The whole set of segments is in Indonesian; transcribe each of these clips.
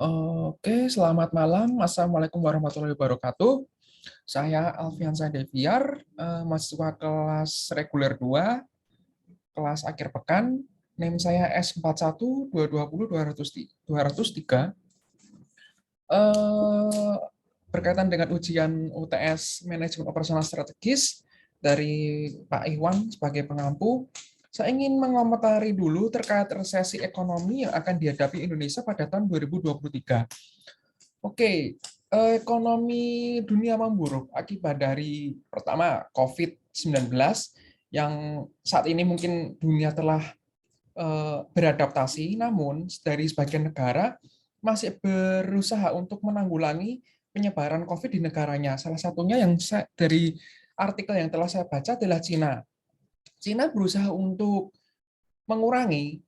Oke, selamat malam. Assalamualaikum warahmatullahi wabarakatuh. Saya Alfiansa Deviar, mahasiswa kelas reguler 2, kelas akhir pekan. NIM saya S41220203. Eh, Berkaitan dengan ujian UTS Manajemen Operasional Strategis dari Pak Iwan sebagai pengampu, saya ingin mengomentari dulu terkait resesi ekonomi yang akan dihadapi Indonesia pada tahun 2023. Oke, ekonomi dunia memburuk akibat dari pertama COVID-19 yang saat ini mungkin dunia telah beradaptasi, namun dari sebagian negara masih berusaha untuk menanggulangi penyebaran COVID di negaranya. Salah satunya dari artikel yang telah saya baca adalah Cina. Cina berusaha untuk mengurangi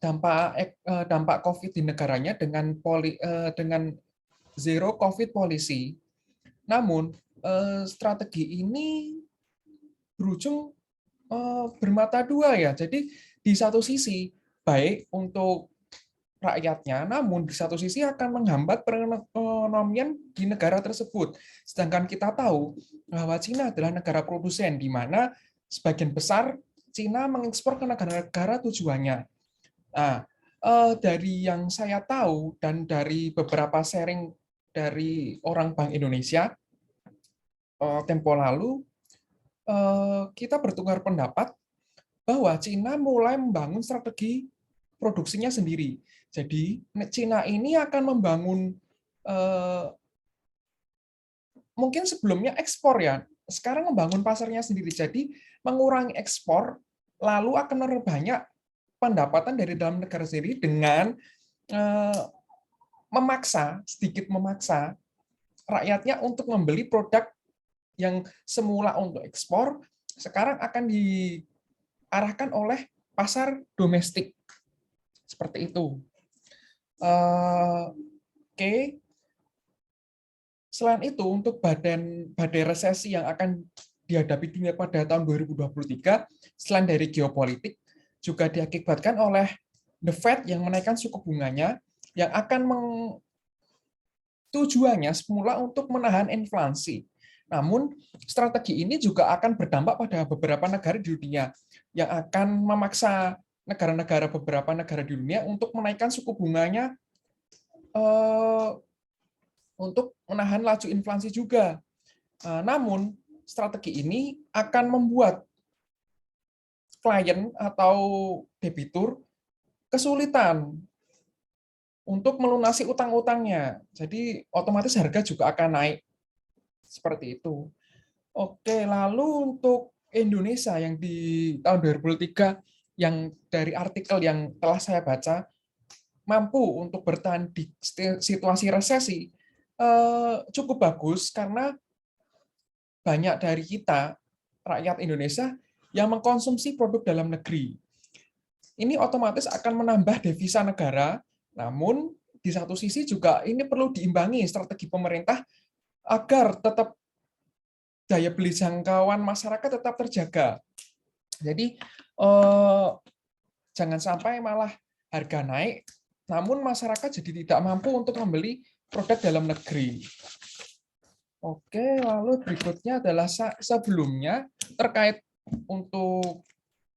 dampak COVID di negaranya dengan zero COVID policy. Namun strategi ini berujung bermata dua ya. Jadi di satu sisi baik untuk rakyatnya, namun di satu sisi akan menghambat perekonomian di negara tersebut. Sedangkan kita tahu bahwa Cina adalah negara produsen, di mana sebagian besar Cina mengekspor ke negara-negara tujuannya. Nah, dari yang saya tahu dan dari beberapa sharing dari orang Bank Indonesia tempo lalu, kita bertukar pendapat bahwa Cina mulai membangun strategi produksinya sendiri. Jadi Cina ini akan membangun mungkin sebelumnya ekspor ya, sekarang membangun pasarnya sendiri. Jadi mengurangi ekspor, lalu akan memperbanyak pendapatan dari dalam negara sendiri dengan sedikit memaksa rakyatnya untuk membeli produk yang semula untuk ekspor, sekarang akan diarahkan oleh pasar domestik. Seperti itu. Oke. Selain itu, untuk badai resesi yang akan dihadapi dunia pada tahun 2023, selain dari geopolitik, juga diakibatkan oleh The Fed yang menaikkan suku bunganya, yang akan tujuannya semula untuk menahan inflasi. Namun, strategi ini juga akan berdampak pada beberapa negara di dunia yang akan memaksa beberapa negara di dunia untuk menaikkan suku bunganya untuk menahan laju inflasi juga. Namun, strategi ini akan membuat klien atau debitur kesulitan untuk melunasi utang-utangnya. Jadi, otomatis harga juga akan naik. Seperti itu. Oke, lalu untuk Indonesia yang di tahun 2023 yang dari artikel yang telah saya baca mampu untuk bertahan di situasi resesi cukup bagus karena banyak dari kita rakyat Indonesia yang mengkonsumsi produk dalam negeri. Ini otomatis akan menambah devisa negara, namun di satu sisi juga ini perlu diimbangi strategi pemerintah agar tetap daya beli jangkauan masyarakat tetap terjaga. Jadi jangan sampai malah harga naik, namun masyarakat jadi tidak mampu untuk membeli produk dalam negeri. Oke, lalu berikutnya adalah sebelumnya terkait untuk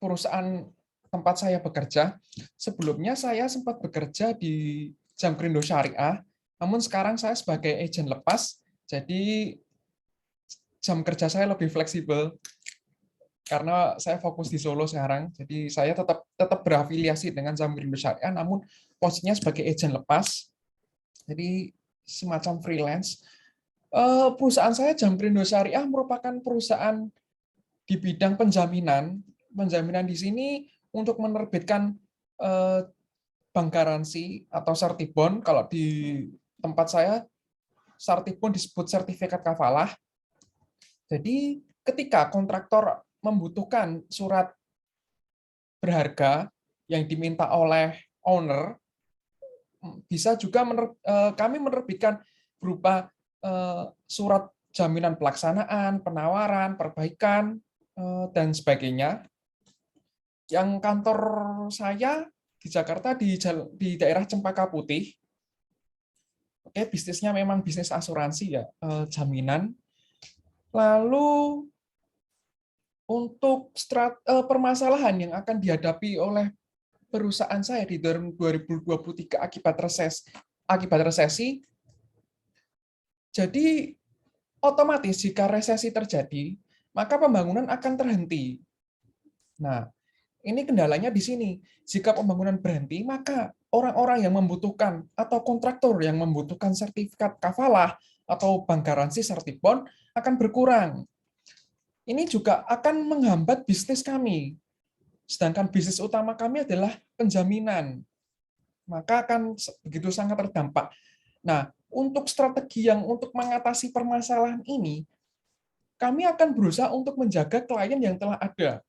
perusahaan tempat saya bekerja. Sebelumnya saya sempat bekerja di Jamkrindo Syariah, namun sekarang saya sebagai agen lepas, jadi jam kerja saya lebih fleksibel karena saya fokus di Solo sekarang. Jadi saya tetap berafiliasi dengan Jamkrindo Syariah, namun posisinya sebagai agen lepas. Jadi semacam freelance. Perusahaan saya Jamkrindo Syariah merupakan perusahaan di bidang penjaminan. Penjaminan di sini untuk menerbitkan bank garansi atau sertibon. Kalau di tempat saya sertibon disebut sertifikat kafalah. Jadi ketika kontraktor membutuhkan surat berharga yang diminta oleh owner, bisa juga kami menerbitkan berupa surat jaminan pelaksanaan, penawaran, perbaikan, dan sebagainya. Yang kantor saya di Jakarta di daerah Cempaka Putih. Oke, bisnisnya memang bisnis asuransi ya, jaminan. Lalu untuk permasalahan yang akan dihadapi oleh perusahaan saya di tahun 2023 akibat resesi, jadi otomatis jika resesi terjadi, maka pembangunan akan terhenti. Nah, ini kendalanya di sini. Jika pembangunan berhenti, maka orang-orang yang membutuhkan atau kontraktor yang membutuhkan sertifikat kafalah atau bank garansi sertibond akan berkurang. Ini juga akan menghambat bisnis kami. Sedangkan bisnis utama kami adalah penjaminan. Maka akan begitu sangat terdampak. Nah, untuk strategi yang untuk mengatasi permasalahan ini, kami akan berusaha untuk menjaga klien yang telah ada.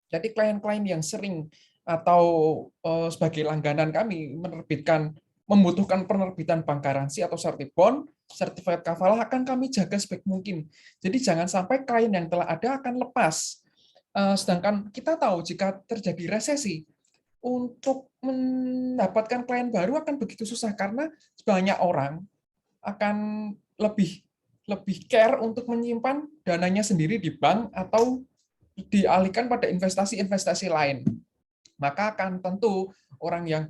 Jadi klien-klien yang sering atau sebagai langganan kami membutuhkan penerbitan bank garansi atau sertibond, sertifikat kafalah akan kami jaga sebaik mungkin. Jadi jangan sampai klien yang telah ada akan lepas. Sedangkan kita tahu jika terjadi resesi, untuk mendapatkan klien baru akan begitu susah karena banyak orang akan lebih lebih care untuk menyimpan dananya sendiri di bank atau dialihkan pada investasi-investasi lain. Maka akan tentu orang yang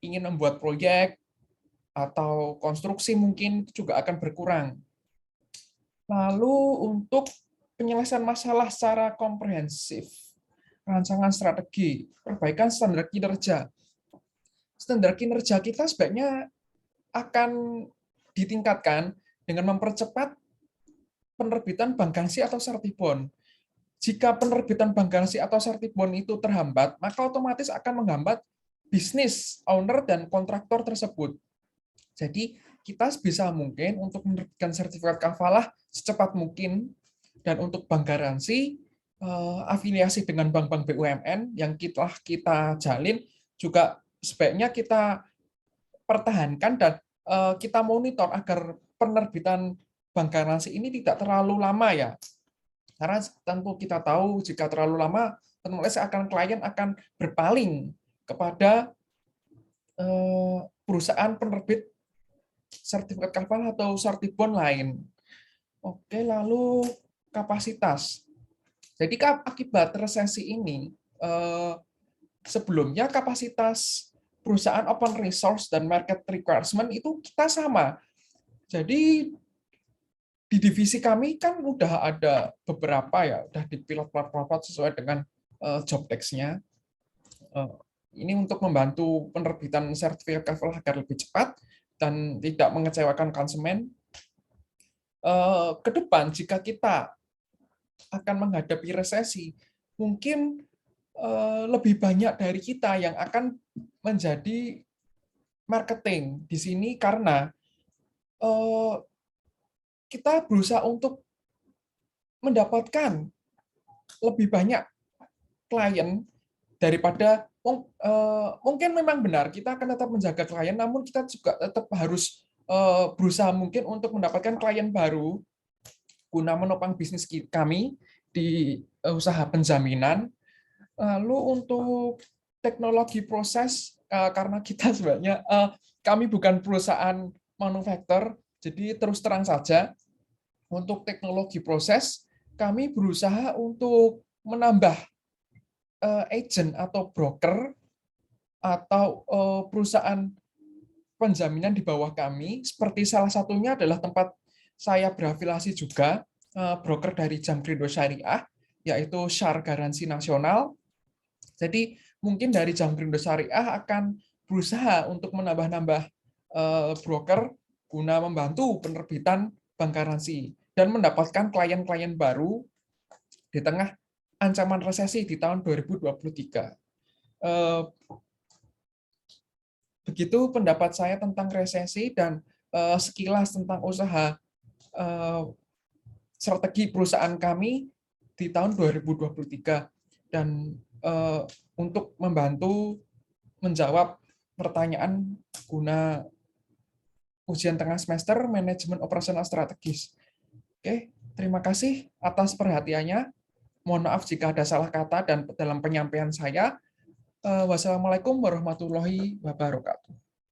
ingin membuat proyek atau konstruksi mungkin juga akan berkurang. Lalu untuk penyelesaian masalah secara komprehensif, rancangan strategi, perbaikan standar kinerja. Standar kinerja kita sebaiknya akan ditingkatkan dengan mempercepat penerbitan bank garansi atau sertibond. Jika penerbitan bank garansi atau sertibond itu terhambat, maka otomatis akan menghambat bisnis owner dan kontraktor tersebut. Jadi kita sebisa mungkin untuk menerbitkan sertifikat kafalah secepat mungkin, dan untuk bank garansi, afiliasi dengan bank-bank BUMN yang kita jalin juga sebaiknya kita pertahankan dan kita monitor agar penerbitan bank garansi ini tidak terlalu lama ya. Karena tentu kita tahu jika terlalu lama, otomatis klien akan berpaling kepada perusahaan penerbit sertifikat kafalah atau sertibond lain. Oke, lalu kapasitas. Jadi akibat resesi ini, sebelumnya kapasitas perusahaan open resource dan market requirement itu kita sama. Jadi di divisi kami kan udah ada beberapa ya, udah dipilot sesuai dengan job text-nya. Ini untuk membantu penerbitan sertifikat kafalah agar lebih cepat dan tidak mengecewakan konsumen. Ke depan jika kita akan menghadapi resesi, mungkin lebih banyak dari kita yang akan menjadi marketing di sini karena kita berusaha untuk mendapatkan lebih banyak klien daripada mungkin memang benar kita akan tetap menjaga klien, namun kita juga tetap harus berusaha mungkin untuk mendapatkan klien baru guna menopang bisnis kami di usaha penjaminan. Lalu untuk teknologi proses, karena kita sebenarnya kami bukan perusahaan manufaktur, jadi terus terang saja untuk teknologi proses kami berusaha untuk menambah agent atau broker atau perusahaan penjaminan di bawah kami, seperti salah satunya adalah tempat saya berafiliasi juga, broker dari Jamkrindo Syariah, yaitu Syar Garansi Nasional. Jadi mungkin dari Jamkrindo Syariah akan berusaha untuk menambah-nambah broker guna membantu penerbitan bank garansi dan mendapatkan klien-klien baru di tengah ancaman resesi di tahun 2023. Begitu pendapat saya tentang resesi dan sekilas tentang usaha strategi perusahaan kami di tahun 2023. Dan untuk membantu menjawab pertanyaan guna ujian tengah semester manajemen operasional strategis. Oke, terima kasih atas perhatiannya. Mohon maaf jika ada salah kata dan dalam penyampaian saya. Wassalamualaikum warahmatullahi wabarakatuh.